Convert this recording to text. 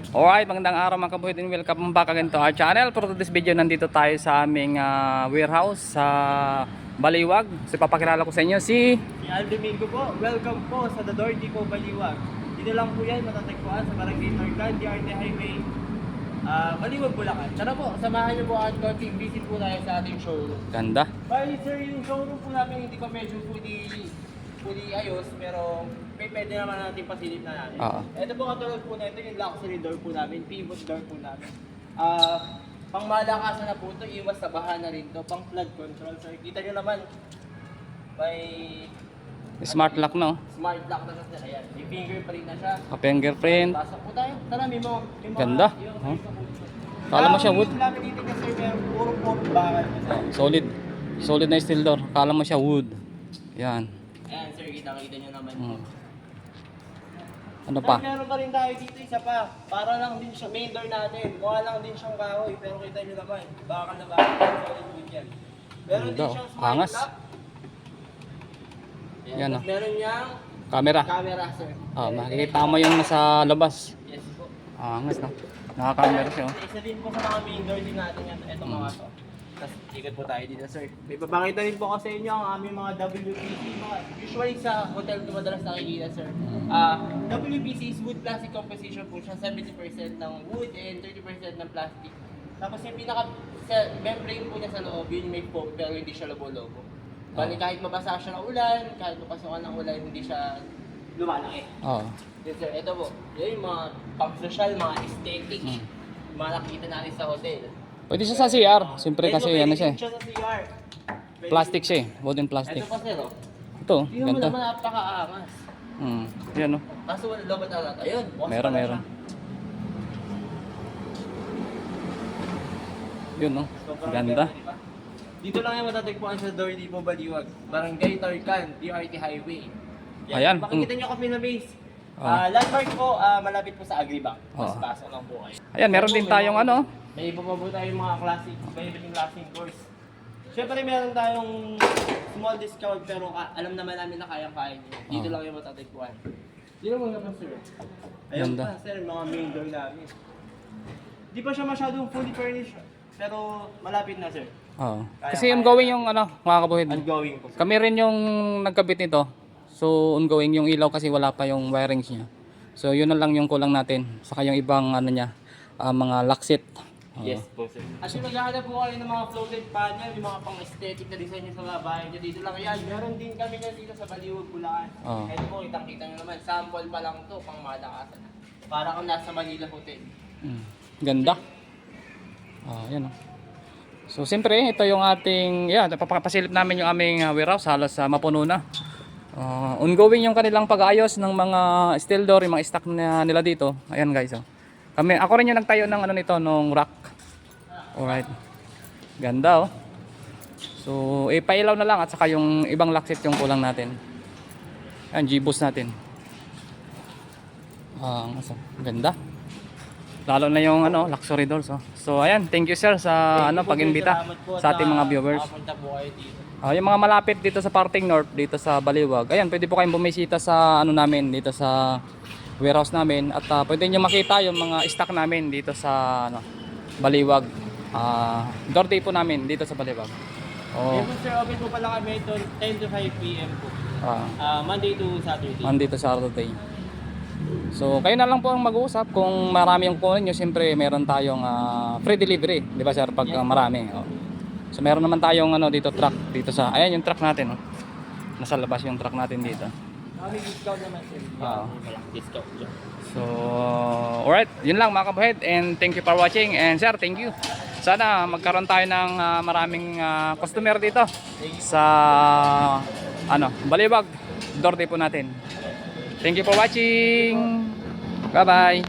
Alright, magandang araw mga kabuhit and welcome back again to our channel. For this video, nandito tayo sa aming warehouse sa Baliwag. So papakilala ko sa inyo si Aldomingo po. Welcome po sa The Door Depot Baliwag. Dito lang po yan, matatagpuan sa Barangay Norcan, DRT Highway, Baliwag, Bulacan. Tara po, samahan niyo po at konting visit po tayo sa ating showroom. Ganda. Bali sir, yung showroom po namin hindi pa medyo fully ayos, pero pwede naman natin pasilip na natin. Oo. Ito po katulad po na ito, yung luxury door po namin, pivot door po namin. Pang malakasan na po ito, iwas sa baha na rin to, pang flood control. So kita nyo naman, may Smart lock, no? smart lock na siya. Ayan, may fingerprint na siya. Fingerprint. Pasok po tayo. Tara, may mga Ganda. Huh? Kala mo siya wood. Yung namin dito kasi meron puro bakal kasi. Solid. Solid na steel door. Kala mo siya wood. Yan. Ayan sir, kita nyo naman. Ano pa? Meron pa rin tayo dito, isa pa. Para lang din siya, main door natin. Mukha lang din siyang kahoy, pero kita nyo naman. Bakal na bakal. Solid wood yan. Meron din Ganda, siyang oh. smart Angas. lock. Yan, oh. Meron niyang Camera. camera sir. Makikita mo yung nasa labas. Yes po. Angas, no? Naka-camera siya, oh. Isa din po sa mga main door din natin yan. Itong mga to. Tapos ikot po tayo dito sir. May papakita rin po kasi inyo ang aming mga WPC. Usually sa hotel ko madalas nakikita sir. WPC is wood plastic composition po siya. 70% ng wood and 30% ng plastic. Tapos yung membrane po niya sa loob, yun may foam pero hindi siya lobo-lobo. Bali kahit mabasa siya ng ulan, kahit mapasukan ng ulan, hindi siya lumalaki. Oo. Yes sir, ito po. Yan yung mga pang-social, mga aesthetic. Mga nakikita natin sa hotel. Pwede siya sa CR. Siyempre kasi ano siya, Pwede siya sa CR. plastic siya, wooden plastic. Ito pa sir, oh. Ito, Tingnan mo ganda. naman, napaka-angas. Yan, oh. Kaso wala lobat alat. Ayun, bukas Meron, pala meron. siya. Yun, no? Sobrang Ganda. diba? Dito lang yung matatagpuan sa Door Depot Baliwag. Barangay Norcan, DRT Highway. Ayan. Makikita nyo kami na base. Ah. Landmark po, malapit po sa Agribank. Mas Ah. pasok lang po kayo. Ayan, meron din tayong ano. May iba pa po tayong mga classic, iba-ibang classic course. Siyempre meron tayong small discount pero alam naman namin na kayang-kaya nyo. Dito lang yung matatagpuan. Dito mo nga pa sir. Ayun Ganda. pa sir, mga main door namin. Di pa siya masyadong fully furnished pero malapit na sir. Oo. Kasi ongoing yung ano, mga kabuhid. Ongoing po sir. Kami rin yung nagkabit nito. So ongoing yung ilaw kasi wala pa yung wirings niya. So yun na lang yung kulang natin. Saka yung ibang ano niya, mga lockset. Yes po sir. At yung maghahanap po kayo ng mga floated panel, yung mga pang-aesthetic na design nyo sa mga bahay nyo, dito lang yan. Meron din kami na dito sa Baliwag, Bulacan. Oo. Ito po, kitang-kita nyo naman, sample pa lang to, pang malakasan. Para kung nasa Manila Hotel. Ganda. Yan oh. So siyempre ito yung ating, papapasilip namin yung aming warehouse. Halos mapuno na. Ongoing yung kanilang pag-ayos ng mga steel door, yung mga stock na nila dito. Ayan guys, oh. Ako rin yung nagtayo ng ano nito, nung rack. Alright. Ganda, oh. So ipailaw na lang at saka yung ibang lockset yung kulang natin. Ayan, G-Boost natin. Ganda. Lalo na yung ano, luxury doors, oh. So ayan, thank you sir sa ano pag-imbita sa ating mga viewers. Makapunta po kayo dito. Yung mga malapit dito sa Parting North, dito sa Baliwag. Ayan, pwede po kayong bumisita sa ano namin dito sa warehouse namin at pwede niyo makita yung mga stock namin dito sa ano, Baliwag. Door day po namin dito sa Baliwag. Oh. Yes po sir, open po pala kami ito 10 to 5 p.m. po. Monday to Saturday. Dito sa Saturday. So kayo na lang po ang mag-uusap kung marami yung kunin nyo. Siyempre meron tayong free delivery, di ba sir, pag marami. Oh. So meron naman tayong ano dito truck dito sa, ayan yung truck natin, oh. Nasa labas yung truck natin dito. May discount naman sir. Malaki discount dyan. So alright, yun lang mga kabuhid, and thank you for watching. And sir, thank you. Sana magkaroon tayo ng maraming customer dito sa ano, Baliwag door day po natin. Thank you for watching. Bye bye.